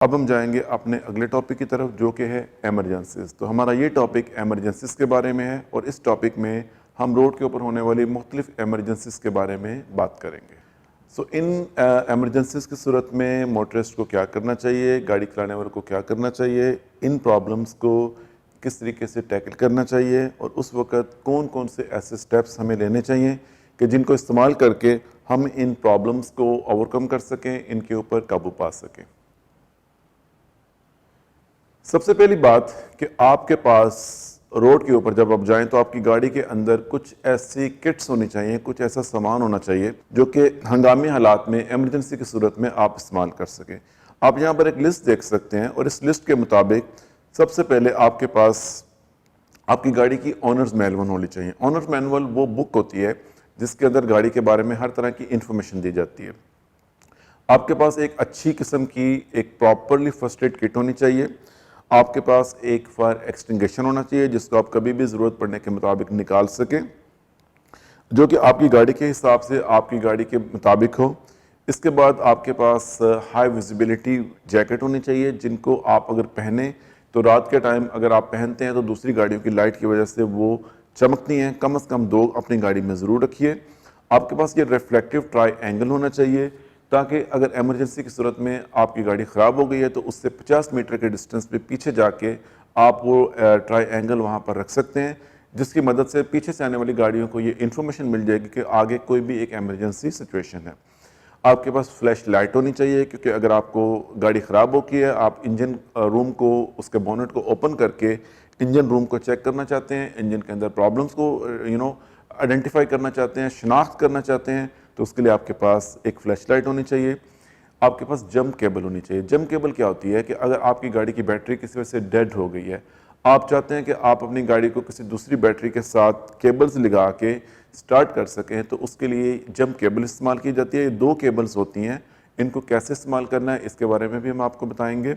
अब हम जाएंगे अपने अगले टॉपिक की तरफ जो कि है एमरजेंसीज। तो हमारा ये टॉपिक एमरजेंसीज के बारे में है और इस टॉपिक में हम रोड के ऊपर होने वाली मुख्तलिफ एमरजेंसीज के बारे में बात करेंगे। सो इन एमरजेंसीज की सूरत में मोटरिस्ट को क्या करना चाहिए, गाड़ी चलाने वाले को क्या करना चाहिए, इन प्रॉब्लम्स को किस तरीके से टैकल करना चाहिए और उस वक़्त कौन कौन से ऐसे स्टेप्स हमें लेने चाहिए कि जिनको इस्तेमाल करके हम इन प्रॉब्लम्स को ओवरकम कर सकें, इनके ऊपर काबू पा सकें। सबसे पहली बात कि आपके पास रोड के ऊपर जब आप जाएं तो आपकी गाड़ी के अंदर कुछ ऐसी किट्स होनी चाहिए, कुछ ऐसा सामान होना चाहिए जो कि हंगामी हालात में, इमरजेंसी की सूरत में आप इस्तेमाल कर सकें। आप यहाँ पर एक लिस्ट देख सकते हैं और इस लिस्ट के मुताबिक सबसे पहले आपके पास आपकी गाड़ी की ऑनर्स मैनुअल होनी चाहिए। ऑनर्स मैनुअल वो बुक होती है जिसके अंदर गाड़ी के बारे में हर तरह की इंफॉर्मेशन दी जाती है। आपके पास एक अच्छी किस्म की एक प्रॉपरली फर्स्ट एड किट होनी चाहिए। आपके पास एक फायर एक्सटिंग्विशर होना चाहिए जिसको आप कभी भी ज़रूरत पड़ने के मुताबिक निकाल सकें, जो कि आपकी गाड़ी के हिसाब से, आपकी गाड़ी के मुताबिक हो। इसके बाद आपके पास हाई विजिबिलिटी जैकेट होनी चाहिए जिनको आप अगर पहने तो रात के टाइम अगर आप पहनते हैं तो दूसरी गाड़ियों की लाइट की वजह से वो चमकती हैं। कम से कम 2 अपनी गाड़ी में ज़रूर रखिए। आपके पास ये रिफ्लेक्टिव ट्राई एंगल होना चाहिए ताकि अगर इमरजेंसी की सूरत में आपकी गाड़ी ख़राब हो गई है तो उससे 50 मीटर के डिस्टेंस पे पीछे जाके आप वो ट्राई एंगल वहाँ पर रख सकते हैं, जिसकी मदद से पीछे से आने वाली गाड़ियों को ये इन्फॉर्मेशन मिल जाएगी कि आगे कोई भी एक इमरजेंसी सिचुएशन है। आपके पास फ्लैश लाइट होनी चाहिए क्योंकि अगर आपको गाड़ी ख़राब हो गई है, आप इंजन रूम को, उसके बोनेट को ओपन करके इंजन रूम को चेक करना चाहते हैं, इंजन के अंदर प्रॉब्लम्स को आइडेंटिफाई करना चाहते हैं, शनाख्त करना चाहते हैं, तो उसके लिए आपके पास एक फ्लैश लाइट होनी चाहिए। आपके पास जंप केबल होनी चाहिए। जंप केबल क्या होती है कि अगर आपकी गाड़ी की बैटरी किसी वजह से डेड हो गई है, आप चाहते हैं कि आप अपनी गाड़ी को किसी दूसरी बैटरी के साथ केबल्स लगा के स्टार्ट कर सकें, तो उसके लिए जंप केबल इस्तेमाल की जाती है। ये 2 केबल्स होती हैं, इनको कैसे इस्तेमाल करना है इसके बारे में भी हम आपको बताएंगे।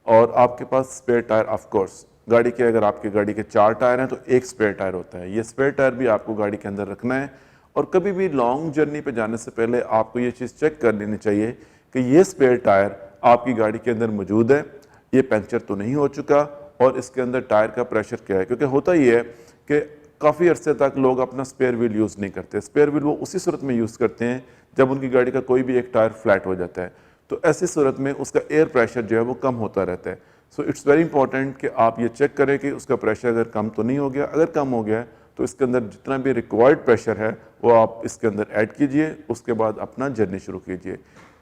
और आपके पास स्पेयर टायर, ऑफ कोर्स गाड़ी के, अगर आपकी गाड़ी के 4 टायर हैं तो एक स्पेयर टायर होता है। ये स्पेयर टायर भी आपको गाड़ी के अंदर रखना है। और कभी भी लॉन्ग जर्नी पे जाने से पहले आपको ये चीज़ चेक कर लेनी चाहिए कि ये स्पेयर टायर आपकी गाड़ी के अंदर मौजूद है, ये पंक्चर तो नहीं हो चुका और इसके अंदर टायर का प्रेशर क्या है। क्योंकि होता ही है कि काफ़ी अरसे तक लोग अपना स्पेयर व्हील यूज़ नहीं करते। स्पेयर व्हील वो उसी सूरत में यूज़ करते हैं जब उनकी गाड़ी का कोई भी एक टायर फ्लैट हो जाता है, तो ऐसी सूरत में उसका एयर प्रेशर जो है वो कम होता रहता है। सो इट्स वेरी इंपॉर्टेंट कि आप ये चेक करें कि उसका प्रेशर अगर कम तो नहीं हो गया। अगर कम हो गया तो इसके अंदर जितना भी रिक्वायर्ड प्रेशर है वो आप इसके अंदर ऐड कीजिए, उसके बाद अपना जर्नी शुरू कीजिए।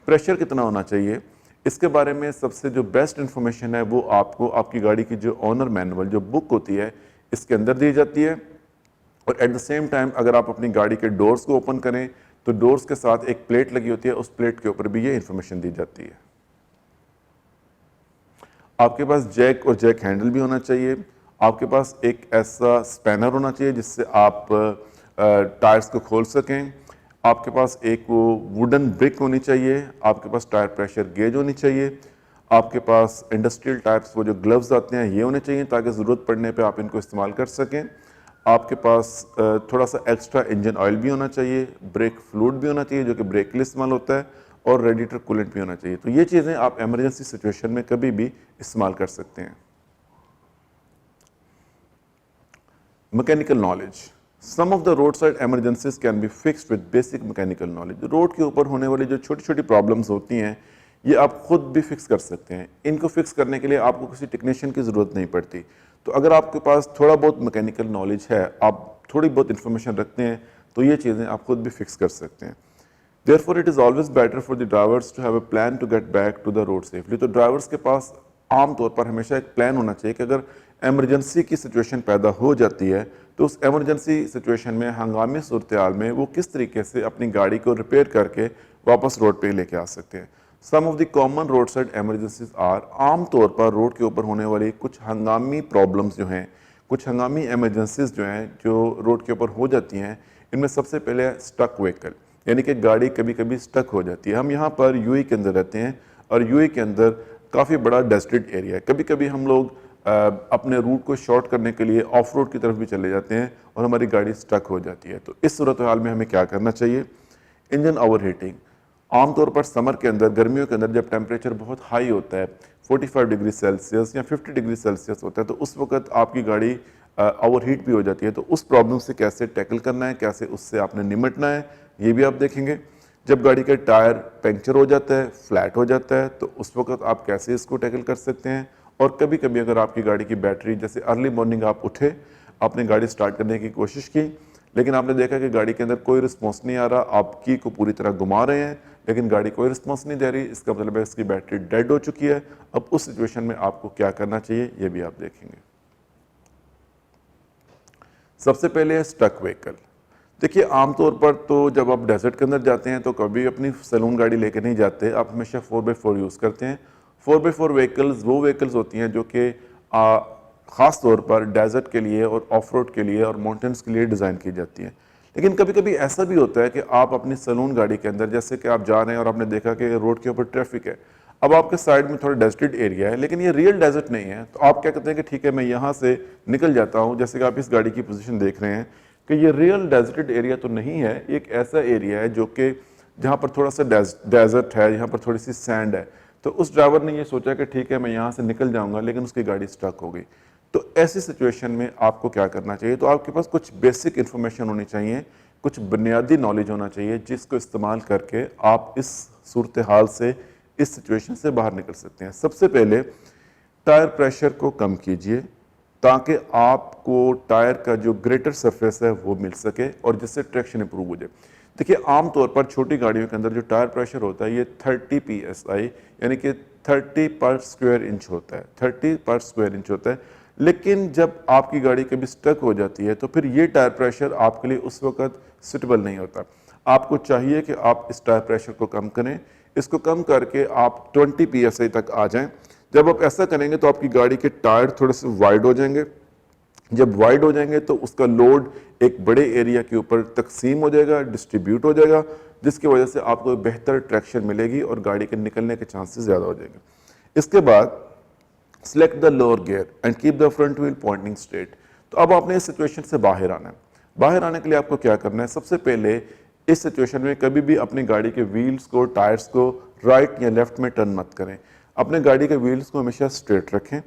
प्रेशर कितना होना चाहिए इसके बारे में सबसे जो बेस्ट इन्फॉर्मेशन है वो आपको आपकी गाड़ी की जो ऑनर मैनुअल, जो बुक होती है, इसके अंदर दी जाती है। और एट द सेम टाइम अगर आप अपनी गाड़ी के डोर्स को ओपन करें तो डोर्स के साथ एक प्लेट लगी होती है, उस प्लेट के ऊपर भी ये इन्फॉर्मेशन दी जाती है। आपके पास जैक और जैक हैंडल भी होना चाहिए। आपके पास एक ऐसा स्पैनर होना चाहिए जिससे आप टायर्स को खोल सकें। आपके पास एक वो वुडन ब्रिक होनी चाहिए। आपके पास टायर प्रेशर गेज होनी चाहिए। आपके पास इंडस्ट्रियल टायर्स, वो जो ग्लव्स आते हैं, ये होने चाहिए ताकि ज़रूरत पड़ने पे आप इनको इस्तेमाल कर सकें। आपके पास थोड़ा सा एक्स्ट्रा इंजन ऑयल भी होना चाहिए, ब्रेक फ्लूइड भी होना चाहिए जो कि ब्रेक के लिए इस्तेमाल होता है, और रेडिएटर कूलेंट भी होना चाहिए। तो ये चीज़ें आप इमरजेंसी सिचुएशन में कभी भी इस्तेमाल कर सकते हैं। Mechanical knowledge. Some of the road side emergencies can be fixed with basic mechanical knowledge. Road के ऊपर होने वाली जो छोटी छोटी प्रॉब्लम्स होती हैं ये आप खुद भी फिक्स कर सकते हैं। इनको फिक्स करने के लिए आपको किसी टेक्नीशियन की ज़रूरत नहीं पड़ती। तो अगर आपके पास थोड़ा बहुत मैकेनिकल नॉलेज है, आप थोड़ी बहुत इन्फॉर्मेशन रखते हैं, तो ये चीज़ें आप खुद भी फिक्स कर सकते हैं। Therefore, it is always better for the drivers to have a plan to get back to the road safely. तो ड्राइवर्स के पास आम तौर पर हमेशा एक प्लान होना चाहिए कि अगर एमरजेंसी की सिचुएशन पैदा हो जाती है तो उस एमरजेंसी सिचुएशन में, हंगामी सूरत हाल में, वो किस तरीके से अपनी गाड़ी को रिपेयर करके वापस रोड पे लेके आ सकते हैं। Some of the common road side emergencies are, आम तौर पर रोड के ऊपर होने वाली कुछ हंगामी प्रॉब्लम्स जो हैं, कुछ हंगामी एमरजेंसीज जो हैं जो रोड के ऊपर हो जाती हैं, इनमें सबसे पहले स्टक व्हीकल, यानी कि गाड़ी कभी कभी स्टक हो जाती है। हम यहाँ पर यूएई के अंदर रहते हैं और यूएई के अंदर काफ़ी बड़ा डेस्टेड एरिया है। कभी कभी हम लोग अपने रूट को शॉर्ट करने के लिए ऑफ रोड की तरफ भी चले जाते हैं और हमारी गाड़ी स्टक हो जाती है। तो इस सूरत हाल में हमें क्या करना चाहिए? Engine overheating. आमतौर पर समर के अंदर, गर्मियों के अंदर जब टेम्परेचर बहुत हाई होता है, 45 डिग्री सेल्सियस या 50 डिग्री सेल्सियस होता है, तो उस वक्त आपकी गाड़ी ओवरहीट भी हो जाती है। तो उस प्रॉब्लम से कैसे टैकल करना है, कैसे उससे आपने निपटना है, ये भी आप देखेंगे। जब गाड़ी का टायर पंक्चर हो जाता है, फ्लैट हो जाता है, तो उस वक्त आप कैसे इसको टैकल कर सकते हैं। और कभी कभी अगर आपकी गाड़ी की बैटरी, जैसे अर्ली मॉर्निंग आप उठे, आपने गाड़ी स्टार्ट करने की कोशिश की, लेकिन आपने देखा कि गाड़ी के अंदर कोई रिस्पॉन्स नहीं आ रहा, आप की को पूरी तरह घुमा रहे हैं लेकिन गाड़ी कोई रिस्पॉन्स नहीं दे रही, इसका मतलब है इसकी बैटरी डेड हो चुकी है। अब उस सिचुएशन में आपको क्या करना चाहिए, ये भी आप देखेंगे। सबसे पहले है स्टक व्हीकल। देखिए, आमतौर पर तो जब आप डेजर्ट के अंदर जाते हैं तो कभी अपनी सैलून गाड़ी लेके नहीं जाते, आप हमेशा 4x4 यूज़ करते हैं। 4x4 व्हीकल्स वो व्हीकल्स होती हैं जो कि ख़ास तौर पर डेजर्ट के लिए और ऑफ रोड के लिए और माउंटेन्स के लिए डिज़ाइन की जाती हैं। लेकिन कभी कभी ऐसा भी होता है कि आप अपनी सैलून गाड़ी के अंदर, जैसे कि आप जा रहे हैं और आपने देखा कि रोड के ऊपर ट्रैफिक है, अब आपके साइड में थोड़ा डेजर्टेड एरिया है लेकिन ये रियल डेजर्ट नहीं है, तो आप क्या कहते हैं कि ठीक है मैं यहाँ से निकल जाता हूँ। जैसे कि आप इस गाड़ी की पोजीशन देख रहे हैं कि ये रियल डेजर्टेड एरिया तो नहीं है, एक ऐसा एरिया है जो कि जहाँ पर थोड़ा सा डेजर्ट है, यहाँ पर थोड़ी सी सैंड है। तो उस ड्राइवर ने ये सोचा कि ठीक है मैं यहाँ से निकल जाऊँगा, लेकिन उसकी गाड़ी स्टक हो गई। तो ऐसी सिचुएशन में आपको क्या करना चाहिए, तो आपके पास कुछ बेसिक इन्फॉर्मेशन होनी चाहिए, कुछ बुनियादी नॉलेज होना चाहिए जिसको इस्तेमाल करके आप इस सूरत हाल से, इस सिचुएशन से बाहर निकल सकते हैं। सबसे पहले टायर प्रेशर को कम कीजिए ताकि आपको टायर का जो ग्रेटर सरफेस है वो मिल सके और जिससे ट्रैक्शन इंप्रूव हो जाए। देखिए, आमतौर पर छोटी गाड़ियों के अंदर जो टायर प्रेशर होता है ये 30 psi यानी कि 30 पर स्क्वायर इंच होता है, 30 पर स्क्वायर इंच होता है। लेकिन जब आपकी गाड़ी कभी स्टक हो जाती है तो फिर ये टायर प्रेशर आपके लिए उस वक्त सुटेबल नहीं होता। आपको चाहिए कि आप इस टायर प्रेशर को कम करें, इसको कम करके आप 20 psi तक आ जाएं। जब आप ऐसा करेंगे तो आपकी गाड़ी के टायर थोड़े से वाइड हो जाएंगे। जब वाइड हो जाएंगे तो उसका लोड एक बड़े एरिया के ऊपर तकसीम हो जाएगा, डिस्ट्रीब्यूट हो जाएगा, जिसकी वजह से आपको बेहतर ट्रैक्शन मिलेगी और गाड़ी के निकलने के चांसेस ज़्यादा हो जाएंगे। इसके बाद select the lower gear and keep the front wheel pointing straight. तो अब आपने इस सिचुएशन से बाहर आना है। बाहर आने के लिए आपको क्या करना है, सबसे पहले इस सिचुएशन में कभी भी अपनी गाड़ी के व्हील्स को, टायर्स को राइट या लेफ्ट में टर्न मत करें। अपने गाड़ी के व्हील्स को हमेशा स्ट्रेट रखें।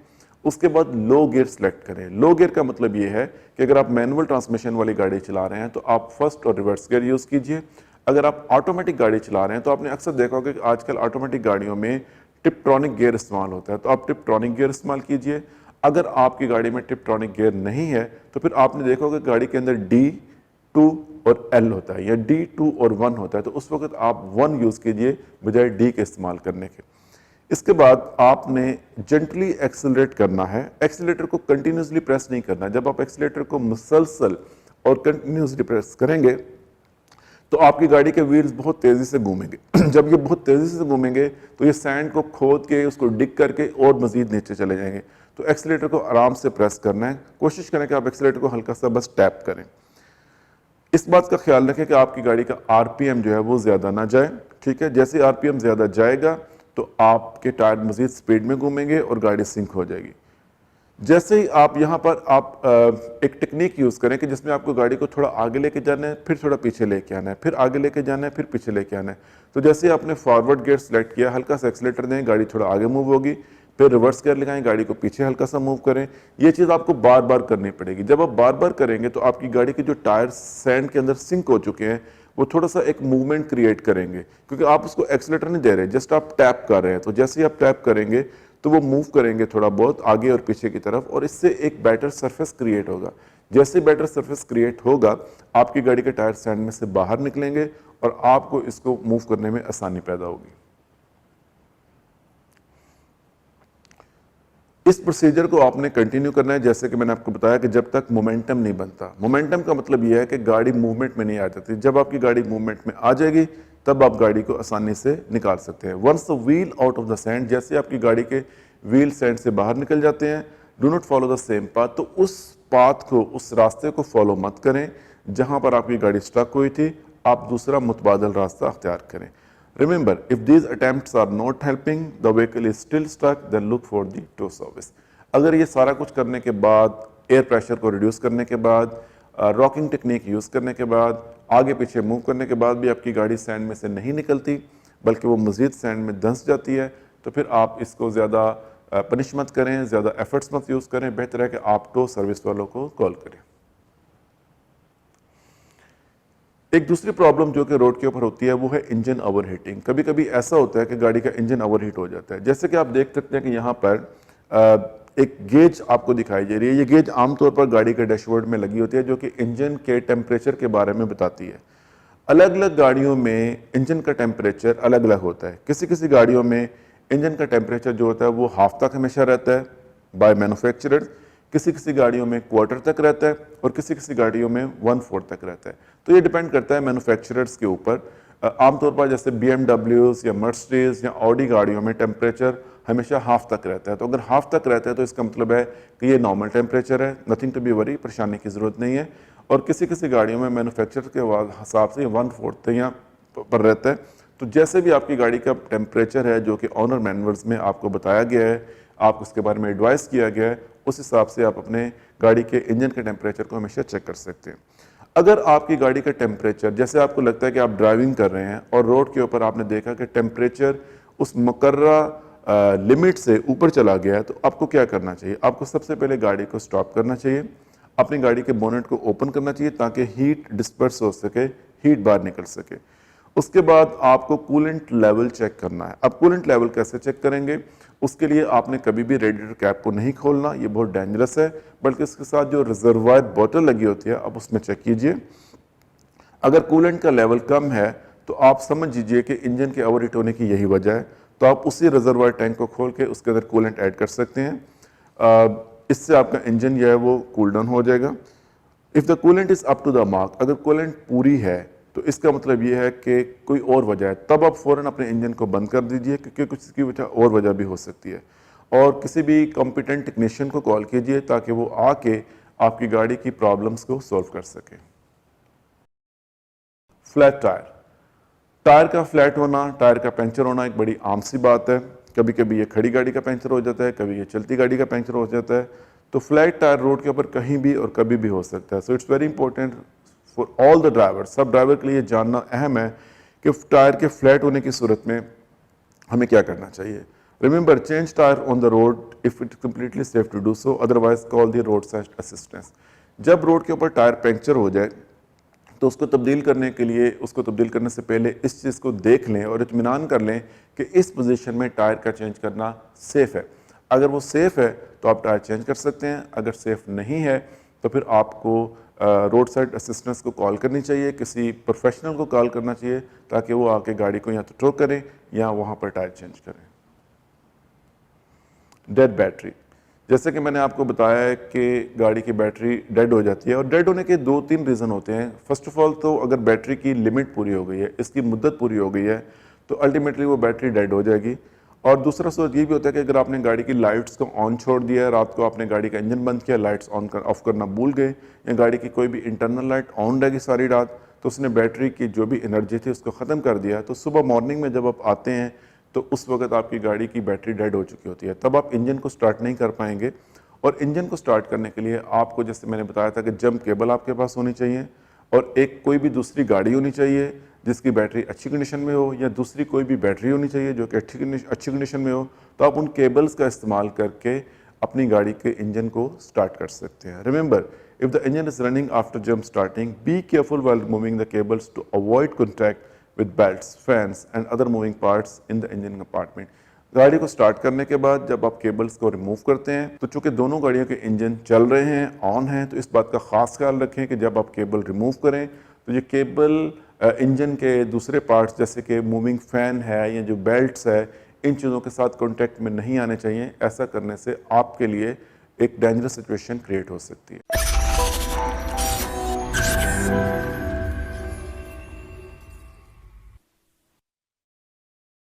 उसके बाद लो गियर सेलेक्ट करें। लो गियर का मतलब ये है कि अगर आप मैनुअल ट्रांसमिशन वाली गाड़ी चला रहे हैं तो आप फर्स्ट और रिवर्स गियर यूज़ कीजिए। अगर आप ऑटोमेटिक गाड़ी चला रहे हैं तो आपने अक्सर देखा होगा कि आजकल ऑटोमेटिक गाड़ियों में टिपट्रॉनिक गियर इस्तेमाल होता है, तो आप टिपट्रॉनिक गियर इस्तेमाल कीजिए। अगर आपकी गाड़ी में टिपट्रॉनिक गियर नहीं है तो फिर आपने देखा होगा गाड़ी के अंदर D2 और L होता है या D2 और 1 होता है, तो उस वक्त आप 1 यूज़ कीजिए बजाय D के इस्तेमाल करने के। इसके बाद आपने जेंटली एक्सेलरेट करना है। एक्सेलरेटर को कंटिन्यूसली प्रेस नहीं करना। जब आप एक्सेलरेटर को मुसलसल और कंटिन्यूसली प्रेस करेंगे तो आपकी गाड़ी के व्हील्स बहुत तेज़ी से घूमेंगे। जब ये बहुत तेज़ी से घूमेंगे तो ये सैंड को खोद के, उसको डिग करके और मज़ीद नीचे चले जाएंगे। तो एक्सेलरेटर को आराम से प्रेस करना है। कोशिश करें कि आप एक्सेलरेटर को हल्का सा बस टैप करें। इस बात का ख्याल रखें कि आपकी गाड़ी का आरपीएम जो है वो ज़्यादा ना जाए। ठीक है, जैसे आरपीएम ज़्यादा जाएगा तो आपके टायर मज़ीद स्पीड में घूमेंगे और गाड़ी सिंक हो जाएगी। जैसे ही आप यहाँ पर एक टेक्निक यूज़ करें कि जिसमें आपको गाड़ी को थोड़ा आगे लेके जाना है, फिर थोड़ा पीछे लेके आना है, फिर आगे लेके जाना है, फिर पीछे लेके आना है। तो जैसे ही आपने फॉरवर्ड गियर सेलेक्ट किया, हल्का सा एक्सीलेटर दें, गाड़ी थोड़ा आगे मूव होगी, फिर रिवर्स गियर लगाएं, गाड़ी को पीछे हल्का सा मूव करें। ये चीज़ आपको बार बार करनी पड़ेगी। जब आप बार बार करेंगे तो आपकी गाड़ी के जो टायर सैंड के अंदर सिंक हो चुके हैं वो थोड़ा सा एक मूवमेंट क्रिएट करेंगे, क्योंकि आप उसको एक्सीलेटर नहीं दे रहे, जस्ट आप टैप कर रहे हैं। तो जैसे ही आप टैप करेंगे तो वो मूव करेंगे थोड़ा बहुत आगे और पीछे की तरफ और इससे एक बेटर सरफेस क्रिएट होगा। जैसे बेटर सरफेस क्रिएट होगा आपकी गाड़ी के टायर सैंड में से बाहर निकलेंगे और आपको इसको मूव करने में आसानी पैदा होगी। इस प्रोसीजर को आपने कंटिन्यू करना है, जैसे कि मैंने आपको बताया कि जब तक मोमेंटम नहीं बनता। मोमेंटम का मतलब यह है कि गाड़ी मूवमेंट में नहीं आ जाती। जब आपकी गाड़ी मूवमेंट में आ जाएगी तब आप गाड़ी को आसानी से निकाल सकते हैं। Once the wheel out of the sand, जैसे आपकी गाड़ी के व्हील सैंड से बाहर निकल जाते हैं, do not follow the same path. तो उस पाथ को, उस रास्ते को फॉलो मत करें जहां पर आपकी गाड़ी स्टक हुई थी। आप दूसरा मुतबादल रास्ता अख्तियार करें। Remember, if these attempts are not helping, the vehicle is still stuck, then look for the tow service. अगर ये सारा कुछ करने के बाद, एयर प्रेशर को रिड्यूस करने के बाद, रॉकिंग टेक्निक यूज़ करने के बाद, आगे पीछे मूव करने के बाद भी आपकी गाड़ी सैंड में से नहीं निकलती, बल्कि वो मज़ीद सैंड में धंस जाती है। तो फिर आप इसको ज़्यादा पनिश मत करें, ज़्यादा एफर्ट्स मत यूज़ करें, बेहतर है कि आप टो सर्विस वालों को कॉल करें। एक दूसरी प्रॉब्लम जो कि रोड के ऊपर होती है वो है इंजन ओवरहीटिंग। कभी कभी ऐसा होता है कि गाड़ी का इंजन ओवरहीट हो जाता है। जैसे कि आप देख सकते हैं कि यहाँ पर एक गेज आपको दिखाई दे रही है। ये गेज आमतौर पर गाड़ी के डैशबोर्ड में लगी होती है जो कि इंजन के टेम्परेचर के बारे में बताती है। अलग अलग गाड़ियों में इंजन का टेम्परेचर अलग अलग होता है। किसी किसी गाड़ियों में इंजन का टेम्परेचर जो होता है वो हाफ तक हमेशा रहता है बाय मैन्युफैक्चरर्स, किसी किसी गाड़ियों में क्वार्टर तक रहता है और किसी किसी गाड़ियों में 1/4 तक रहता है। तो ये डिपेंड करता है मैन्युफैक्चरर्स के ऊपर। आमतौर पर जैसे BMW या मर्सिडीज या ऑडी गाड़ियों में टेम्परेचर हमेशा हाफ तक रहता है। तो अगर हाफ तक रहता है तो इसका मतलब है कि ये नॉर्मल टेम्परेचर है, नथिंग टू बी वरी, परेशानी की ज़रूरत नहीं है। और किसी किसी गाड़ियों में मैन्युफैक्चरर के हिसाब से 1/4 यहाँ पर रहता है। तो जैसे भी आपकी गाड़ी का टेम्परेचर है जो कि ऑनर मैनुअल्स में आपको बताया गया है, आप उसके बारे में एडवाइस किया गया है, उस हिसाब से आप अपने गाड़ी के इंजन के टेम्परेचर को हमेशा चेक कर सकते हैं। अगर आपकी गाड़ी का टेम्परेचर, जैसे आपको लगता है कि आप ड्राइविंग कर रहे हैं और रोड के ऊपर आपने देखा कि टेम्परेचर उस मुकर्ररा लिमिट से ऊपर चला गया है, तो आपको क्या करना चाहिए? आपको सबसे पहले गाड़ी को स्टॉप करना चाहिए, अपनी गाड़ी के बोनेट को ओपन करना चाहिए ताकि हीट डिस्पर्स हो सके, हीट बाहर निकल सके। उसके बाद आपको कूलेंट लेवल चेक करना है। अब कूलेंट लेवल कैसे चेक करेंगे? उसके लिए आपने कभी भी रेडिएटर कैप को नहीं खोलना, ये बहुत डेंजरस है, बल्कि इसके साथ जो रिजर्वायर बोतल लगी होती है आप उसमें चेक कीजिए। अगर कूलेंट का लेवल कम है तो आप समझ लीजिए कि इंजन के ओवरहीट होने की यही वजह है। तो आप उसी रिजर्वायर टैंक को खोल के उसके अंदर कूलेंट ऐड कर सकते हैं। इससे आपका इंजन जो है वो कूल डाउन हो जाएगा। If the coolant is up to the mark, अगर कूलेंट पूरी है तो इसका मतलब ये है कि कोई और वजह है, तब आप फ़ौरन अपने इंजन को बंद कर दीजिए, क्योंकि कुछ इसकी वजह और वजह भी हो सकती है। और किसी भी कॉम्पिटेंट टेक्नीशियन को कॉल कीजिए ताकि वो आके आपकी गाड़ी की प्रॉब्लम्स को सॉल्व कर सके। फ्लैट टायर, टायर का फ्लैट होना, टायर का पंचर होना एक बड़ी आम सी बात है। कभी कभी ये खड़ी गाड़ी का पंचर हो जाता है, कभी ये चलती गाड़ी का पंचर हो जाता है। तो फ्लैट टायर रोड के ऊपर कहीं भी और कभी भी हो सकता है। So it's very important for all the driver, सब ड्राइवर के लिए जानना अहम है कि टायर के फ्लैट होने की सूरत में हमें क्या करना चाहिए। Remember, change tyre on the road if it completely safe to do so, otherwise call the road side assistance. जब रोड के ऊपर टायर पंचर हो जाए तो उसको तब्दील करने के लिए, उसको तब्दील करने से पहले इस चीज़ को देख लें और इत्मीनान कर लें कि इस पोजीशन में टायर का चेंज करना सेफ़ है। अगर वो सेफ़ है तो आप टायर चेंज कर सकते हैं, अगर सेफ़ नहीं है तो फिर आपको रोड साइड असिस्टेंस को कॉल करनी चाहिए, किसी प्रोफेशनल को कॉल करना चाहिए ताकि वो आके गाड़ी को या तो टो करें या वहाँ पर टायर चेंज करें। डेड बैटरी, जैसे कि मैंने आपको बताया है कि गाड़ी की बैटरी डेड हो जाती है और डेड होने के 2-3 रीज़न होते हैं। फर्स्ट ऑफ ऑल तो अगर बैटरी की लिमिट पूरी हो गई है, इसकी मुद्दत पूरी हो गई है, तो अल्टीमेटली वो बैटरी डेड हो जाएगी। और दूसरा सोच ये भी होता है कि अगर आपने गाड़ी की लाइट्स को ऑन छोड़ दिया है, रात को आपने गाड़ी का इंजन बंद किया, लाइट्स ऑफ करना भूल गए, या गाड़ी की कोई भी इंटरनल लाइट ऑन रहेगी सारी रात, तो उसने बैटरी की जो भी एनर्जी थी उसको ख़त्म कर दिया। तो सुबह मॉर्निंग में जब आप आते हैं तो उस वक्त आपकी गाड़ी की बैटरी डेड हो चुकी होती है, तब आप इंजन को स्टार्ट नहीं कर पाएंगे। और इंजन को स्टार्ट करने के लिए आपको, जैसे मैंने बताया था, कि जंप केबल आपके पास होनी चाहिए और एक कोई भी दूसरी गाड़ी होनी चाहिए जिसकी बैटरी अच्छी कंडीशन में हो, या दूसरी कोई भी बैटरी होनी चाहिए जो कि अच्छी कंडीशन में हो। तो आप उन केबल्स का इस्तेमाल करके अपनी गाड़ी के इंजन को स्टार्ट कर सकते हैं। Remember, if the engine is running after jump starting, be careful while removing the cables to avoid contact with belts, fans and other moving parts in the engine compartment। गाड़ी को start करने के बाद जब आप केबल्स को remove करते हैं तो चूंकि दोनों गाड़ियों के इंजन चल रहे हैं, ऑन हैं, तो इस बात का खास ख्याल रखें कि जब आप केबल रिमूव करें तो ये केबल इंजन के दूसरे पार्ट्स जैसे कि मूविंग फैन है या जो बेल्ट्स है, इन चीज़ों के साथ कॉन्टैक्ट में नहीं आने चाहिए। ऐसा करने से आपके लिए एक डेंजरस सिचुएशन क्रिएट हो सकती है।